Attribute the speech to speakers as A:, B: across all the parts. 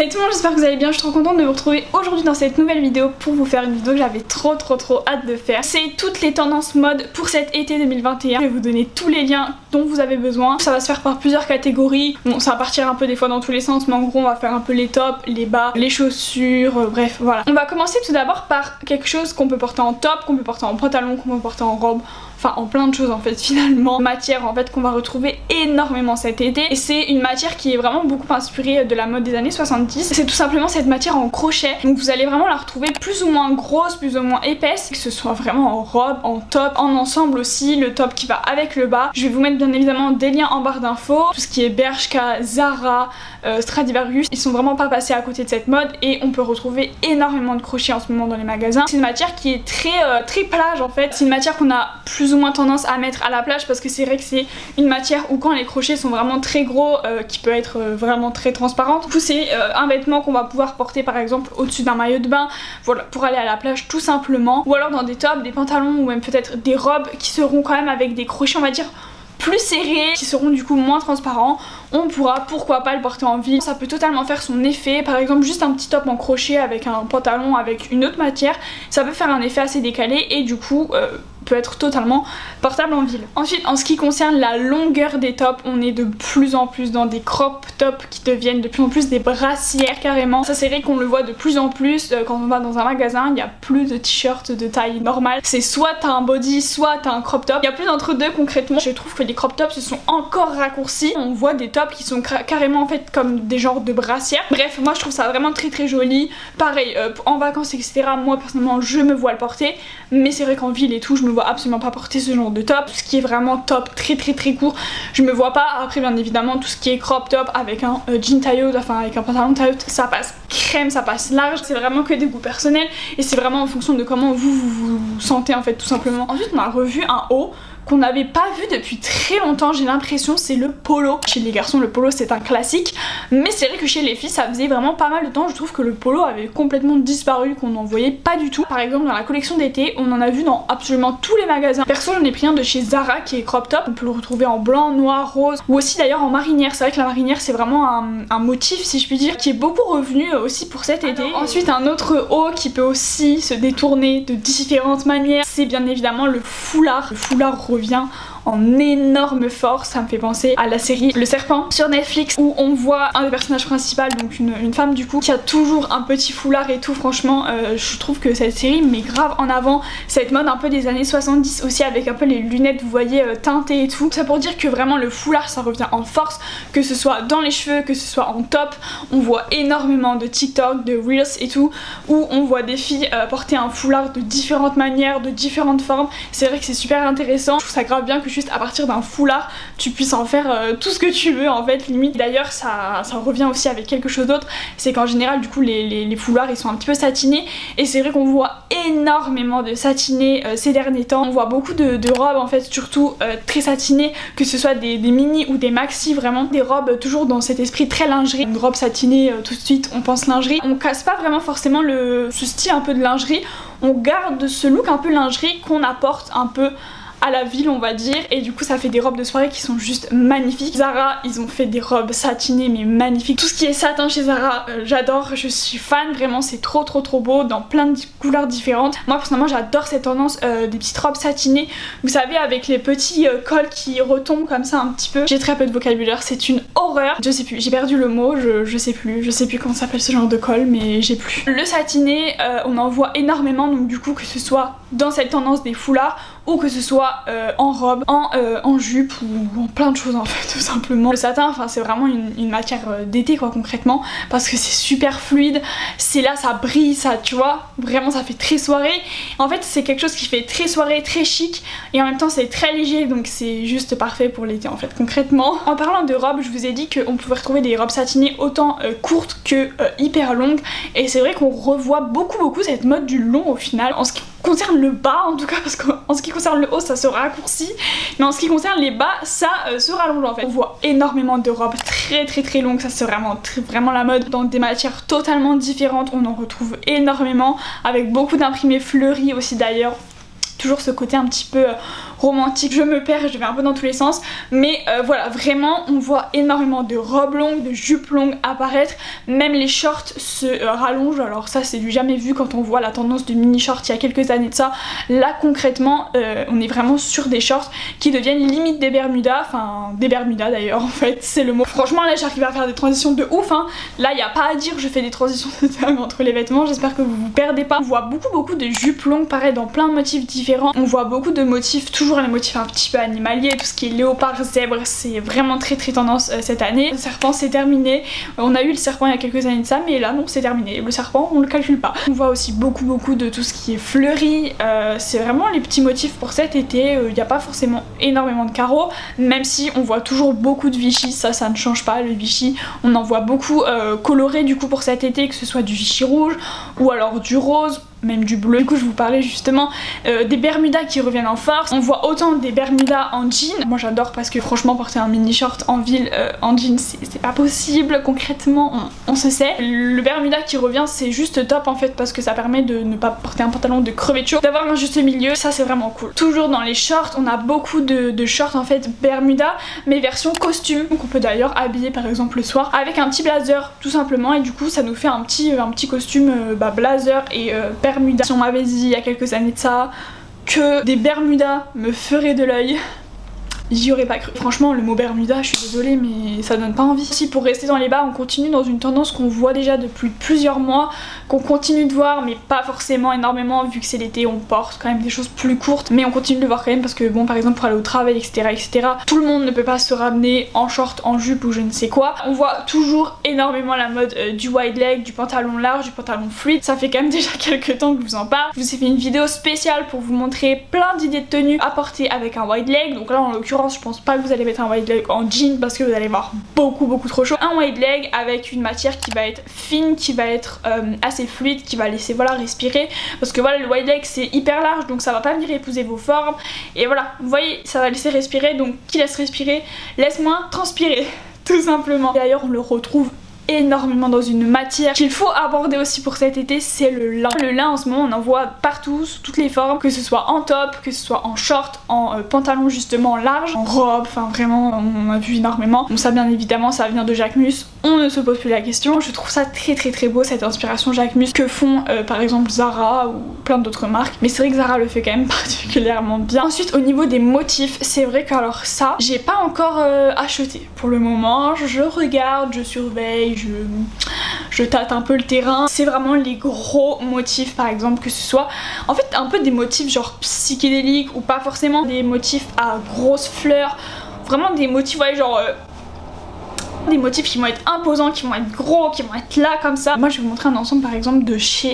A: Salut tout le monde, j'espère que vous allez bien, je suis trop contente de vous retrouver aujourd'hui dans cette nouvelle vidéo pour vous faire une vidéo que j'avais trop hâte de faire. C'est toutes les tendances mode pour cet été 2021. Je vais vous donner tous les liens dont vous avez besoin. Ça va se faire par plusieurs catégories. Bon, ça va partir un peu des fois dans tous les sens, mais en gros on va faire un peu les tops, les bas, les chaussures, bref voilà. On va commencer tout d'abord par quelque chose qu'on peut porter en top, qu'on peut porter en pantalon, qu'on peut porter en robe. Enfin en plein de choses en fait finalement. Matière en fait qu'on va retrouver énormément cet été. Et c'est une matière qui est vraiment beaucoup inspirée de la mode des années 70. C'est tout simplement cette matière en crochet. Donc vous allez vraiment la retrouver plus ou moins grosse, plus ou moins épaisse. Que ce soit vraiment en robe, en top, en ensemble aussi. Le top qui va avec le bas. Je vais vous mettre bien évidemment des liens en barre d'infos. Tout ce qui est Bershka, Zara, Stradivarius. Ils sont vraiment pas passés à côté de cette mode. Et on peut retrouver énormément de crochets en ce moment dans les magasins. C'est une matière qui est très plage en fait. C'est une matière qu'on a plus ou moins tendance à mettre à la plage parce que c'est vrai que c'est une matière où quand les crochets sont vraiment très gros qui peut être vraiment très transparente. Du coup c'est un vêtement qu'on va pouvoir porter par exemple au-dessus d'un maillot de bain, voilà, pour aller à la plage tout simplement, ou alors dans des tops, des pantalons ou même peut-être des robes qui seront quand même avec des crochets on va dire plus serrés, qui seront du coup moins transparents. On pourra pourquoi pas le porter en ville, ça peut totalement faire son effet. Par exemple juste un petit top en crochet avec un pantalon avec une autre matière, ça peut faire un effet assez décalé et du coup peut être totalement portable en ville. Ensuite en ce qui concerne la longueur des tops, on est de plus en plus dans des crop tops qui deviennent de plus en plus des brassières carrément. Ça c'est vrai qu'on le voit de plus en plus quand on va dans un magasin, il n'y a plus de t-shirts de taille normale. C'est soit t'as un body, soit t'as un crop top. Il y a plus d'entre deux concrètement. Je trouve que les crop tops se sont encore raccourcis. On voit des tops qui sont carrément en fait comme des genres de brassières. Bref, moi je trouve ça vraiment très joli. Pareil, en vacances etc. Moi personnellement je me vois le porter. Mais c'est vrai qu'en ville et tout, je me vois absolument pas porter ce genre de top. Tout ce qui est vraiment top très court, je me vois pas. Après bien évidemment tout ce qui est crop top avec un jean taille haute, enfin avec un pantalon taille haute, ça passe crème, ça passe large. C'est vraiment que des goûts personnels et c'est vraiment en fonction de comment vous sentez en fait tout simplement. Ensuite on a revu un haut qu'on n'avait pas vu depuis très longtemps, j'ai l'impression, c'est le polo. Chez les garçons le polo c'est un classique, mais c'est vrai que chez les filles ça faisait vraiment pas mal de temps, je trouve que le polo avait complètement disparu, qu'on n'en voyait pas du tout. Par exemple dans la collection d'été, on en a vu dans absolument tous les magasins. Perso j'en ai pris un de chez Zara qui est crop top, on peut le retrouver en blanc, noir, rose, ou aussi d'ailleurs en marinière. C'est vrai que la marinière c'est vraiment un motif si je puis dire, qui est beaucoup revenu aussi pour cet été. Ensuite un autre haut qui peut aussi se détourner de différentes manières, c'est bien évidemment le foulard. Le foulard revient en énorme force, ça me fait penser à la série Le Serpent sur Netflix où on voit un des personnages principaux, donc une femme du coup, qui a toujours un petit foulard et tout. Franchement je trouve que cette série met grave en avant cette mode un peu des années 70 aussi, avec un peu les lunettes vous voyez teintées et tout. Ça pour dire que vraiment le foulard ça revient en force, que ce soit dans les cheveux, que ce soit en top. On voit énormément de TikTok, de Reels et tout, où on voit des filles porter un foulard de différentes manières, de différentes formes. C'est vrai que c'est super intéressant, je trouve ça grave bien que juste à partir d'un foulard tu puisses en faire tout ce que tu veux en fait limite. D'ailleurs ça revient aussi avec quelque chose d'autre, c'est qu'en général du coup les foulards ils sont un petit peu satinés et c'est vrai qu'on voit énormément de satinés ces derniers temps. On voit beaucoup de robes en fait surtout très satinées, que ce soit des mini ou des maxi, vraiment des robes toujours dans cet esprit très lingerie. Une robe satinée tout de suite on pense lingerie, on casse pas vraiment forcément ce style un peu de lingerie, on garde ce look un peu lingerie qu'on apporte un peu à la ville on va dire, et du coup ça fait des robes de soirée qui sont juste magnifiques. Zara ils ont fait des robes satinées mais magnifiques, tout ce qui est satin chez Zara j'adore, je suis fan, vraiment c'est trop beau dans plein de couleurs différentes. Moi personnellement j'adore cette tendance des petites robes satinées, vous savez avec les petits cols qui retombent comme ça un petit peu. J'ai très peu de vocabulaire, c'est une horreur, je sais plus, j'ai perdu le mot, je sais plus comment ça s'appelle ce genre de col, mais j'ai plus. Le satiné on en voit énormément, donc du coup que ce soit dans cette tendance des foulards ou que ce soit en robe, en jupe ou en plein de choses en fait tout simplement. Le satin enfin c'est vraiment une matière d'été quoi concrètement, parce que c'est super fluide, c'est là ça brille, ça tu vois, vraiment ça fait très soirée. En fait c'est quelque chose qui fait très soirée, très chic et en même temps c'est très léger, donc c'est juste parfait pour l'été en fait concrètement. En parlant de robes, je vous ai dit qu'on pouvait retrouver des robes satinées autant courtes que hyper longues, et c'est vrai qu'on revoit beaucoup cette mode du long au final. En ce qui concerne le bas en tout cas, parce qu'en ce qui concerne le haut ça se raccourcit, mais en ce qui concerne les bas ça se rallonge en fait. On voit énormément de robes très longues, ça c'est vraiment la mode, dans des matières totalement différentes. On en retrouve énormément avec beaucoup d'imprimés fleuris aussi d'ailleurs, toujours ce côté un petit peu romantique, je me perds, je vais un peu dans tous les sens, mais voilà, vraiment on voit énormément de robes longues, de jupes longues apparaître, même les shorts se rallongent. Alors ça c'est du jamais vu quand on voit la tendance du mini short il y a quelques années de ça. Là concrètement on est vraiment sur des shorts qui deviennent limite des bermudas, enfin des bermudas d'ailleurs en fait c'est le mot. Franchement là j'arrive à faire des transitions de ouf hein. Là il n'y a pas à dire, je fais des transitions de termes entre les vêtements, j'espère que vous vous perdez pas. On voit beaucoup de jupes longues pareil dans plein de motifs différents, on voit beaucoup de motifs, toujours les motifs un petit peu animaliers, tout ce qui est léopard, zèbre, c'est vraiment très tendance cette année. Le serpent c'est terminé, on a eu le serpent il y a quelques années de ça mais là non c'est terminé, le serpent on le calcule pas. On voit aussi beaucoup de tout ce qui est fleuri, c'est vraiment les petits motifs pour cet été, il n'y a pas forcément énormément de carreaux, même si on voit toujours beaucoup de Vichy, ça ne change pas, le Vichy on en voit beaucoup coloré du coup pour cet été, que ce soit du Vichy rouge ou alors du rose, même du bleu. Du coup je vous parlais justement des bermudas qui reviennent en force. On voit autant des bermudas en jean, moi j'adore parce que franchement porter un mini short en ville en jean c'est pas possible, concrètement on se sait. Le bermuda qui revient c'est juste top en fait parce que ça permet de ne pas porter un pantalon de crevé de chaud, d'avoir un juste milieu, ça c'est vraiment cool. Toujours dans les shorts on a beaucoup de shorts en fait bermuda mais version costume, donc on peut d'ailleurs habiller par exemple le soir avec un petit blazer tout simplement et du coup ça nous fait un petit costume blazer et bermuda. Si on m'avait dit il y a quelques années de ça que des bermudas me feraient de l'œil, j'y aurais pas cru. Franchement le mot bermuda, je suis désolée mais ça donne pas envie. Si pour rester dans les bas on continue dans une tendance qu'on voit déjà depuis plusieurs mois, qu'on continue de voir mais pas forcément énormément vu que c'est l'été, on porte quand même des choses plus courtes mais on continue de le voir quand même parce que bon par exemple pour aller au travail etc tout le monde ne peut pas se ramener en short, en jupe ou je ne sais quoi. On voit toujours énormément la mode du wide leg, du pantalon large, du pantalon fluide, ça fait quand même déjà quelques temps que je vous en parle. Je vous ai fait une vidéo spéciale pour vous montrer plein d'idées de tenues à porter avec un wide leg, donc là en l'occurrence je pense pas que vous allez mettre un wide leg en jean parce que vous allez voir beaucoup trop chaud. Un wide leg avec une matière qui va être fine, qui va être assez fluide, qui va laisser voilà respirer parce que voilà le wide leg c'est hyper large donc ça va pas venir épouser vos formes et voilà vous voyez ça va laisser respirer, donc qui laisse respirer laisse moins transpirer tout simplement. D'ailleurs on le retrouve énormément dans une matière qu'il faut aborder aussi pour cet été, c'est le lin. Le lin en ce moment on en voit partout sous toutes les formes, que ce soit en top, que ce soit en short, en pantalon justement large, en robe, enfin vraiment on a vu énormément. Bon ça bien évidemment ça vient de Jacquemus, on ne se pose plus la question. Je trouve ça très beau cette inspiration Jacquemus que font par exemple Zara ou plein d'autres marques, mais c'est vrai que Zara le fait quand même particulièrement bien. Ensuite au niveau des motifs, c'est vrai que alors ça j'ai pas encore acheté pour le moment, je regarde, je surveille, je tâte un peu le terrain. C'est vraiment les gros motifs par exemple, que ce soit en fait un peu des motifs genre psychédéliques ou pas forcément des motifs à grosses fleurs, vraiment des motifs ouais genre des motifs qui vont être imposants, qui vont être gros, qui vont être là comme ça. Moi je vais vous montrer un ensemble par exemple de chez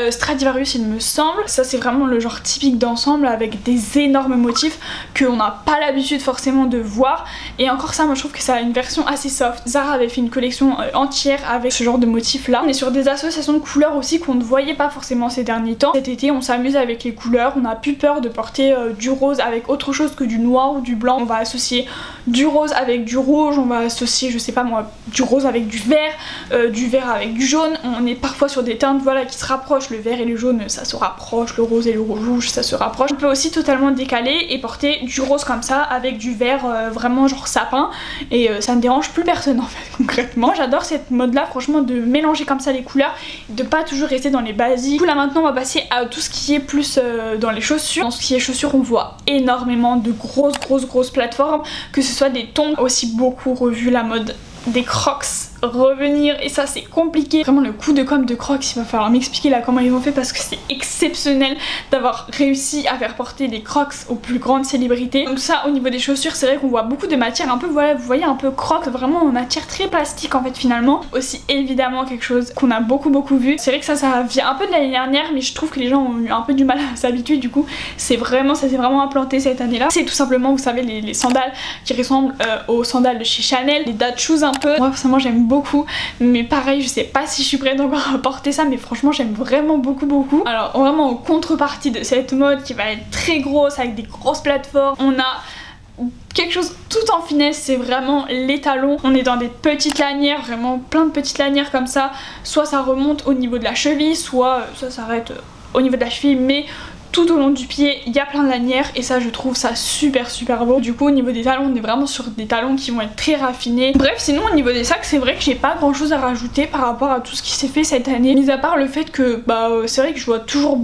A: Stradivarius il me semble. Ça c'est vraiment le genre typique d'ensemble avec des énormes motifs qu'on n'a pas l'habitude forcément de voir, et encore ça moi je trouve que ça a une version assez soft. Zara avait fait une collection entière avec ce genre de motifs là. On est sur des associations de couleurs aussi qu'on ne voyait pas forcément ces derniers temps. Cet été on s'amuse avec les couleurs, on n'a plus peur de porter du rose avec autre chose que du noir ou du blanc. On va associer du rose avec du rouge, on va associer je sais pas moi du rose avec du vert avec du jaune. On est parfois sur des teintes voilà qui se rapprochent, le vert et le jaune ça se rapproche, le rose et le rouge ça se rapproche. On peut aussi totalement décaler et porter du rose comme ça avec du vert vraiment genre sapin, et ça ne dérange plus personne en fait concrètement. J'adore cette mode là franchement, de mélanger comme ça les couleurs, de pas toujours rester dans les basiques. Du coup là maintenant on va passer à tout ce qui est plus dans les chaussures. Dans ce qui est chaussures on voit énormément de grosses plateformes, que ce soit des tons, aussi beaucoup revu la mode des crocs revenir, et ça c'est compliqué. Vraiment le coup de com' de Crocs, il va falloir m'expliquer là comment ils ont fait parce que c'est exceptionnel d'avoir réussi à faire porter des Crocs aux plus grandes célébrités. Donc ça au niveau des chaussures c'est vrai qu'on voit beaucoup de matière un peu, voilà vous voyez un peu Crocs, vraiment en matière très plastique en fait finalement. Aussi évidemment quelque chose qu'on a beaucoup vu, c'est vrai que ça vient un peu de l'année dernière mais je trouve que les gens ont eu un peu du mal à s'habituer, du coup c'est vraiment, ça s'est vraiment implanté cette année là. C'est tout simplement vous savez les sandales qui ressemblent aux sandales de chez Chanel, les dad shoes un peu. Moi forcément j'aime beaucoup, mais pareil je sais pas si je suis prête encore à porter ça, mais franchement j'aime vraiment beaucoup. Alors vraiment en contrepartie de cette mode qui va être très grosse avec des grosses plateformes, on a quelque chose tout en finesse, c'est vraiment les talons. On est dans des petites lanières, vraiment plein de petites lanières comme ça, soit ça remonte au niveau de la cheville, soit ça s'arrête au niveau de la cheville, mais tout au long du pied, il y a plein de lanières et ça je trouve ça super beau. Du coup au niveau des talons on est vraiment sur des talons qui vont être très raffinés. Bref, sinon au niveau des sacs c'est vrai que j'ai pas grand chose à rajouter par rapport à tout ce qui s'est fait cette année, mis à part le fait que c'est vrai que je vois toujours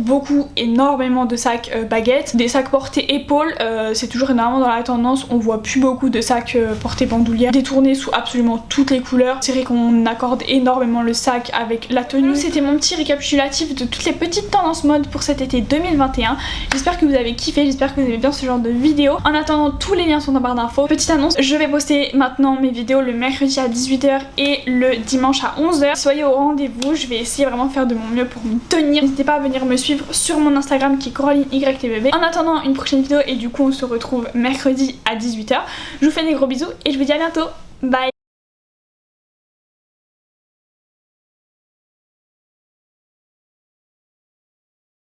A: énormément de sacs baguettes, des sacs portés épaules, c'est toujours énormément dans la tendance, on voit plus beaucoup de sacs portés bandoulière, détournés sous absolument toutes les couleurs. C'est vrai qu'on accorde énormément le sac avec la tenue. C'était mon petit récapitulatif de toutes les petites tendances mode pour cet été 2021. J'espère que vous avez kiffé, j'espère que vous aimez bien ce genre de vidéo. En attendant, tous les liens sont en barre d'infos. Petite annonce, je vais poster maintenant mes vidéos le mercredi à 18 h et le dimanche à 11 h. Soyez au rendez-vous, je vais essayer vraiment de faire de mon mieux pour m'y tenir. N'hésitez pas à venir me suivre sur mon Instagram qui est CoralineYTBB. En attendant une prochaine vidéo et du coup on se retrouve mercredi à 18 h. Je vous fais des gros bisous et je vous dis à bientôt. Bye.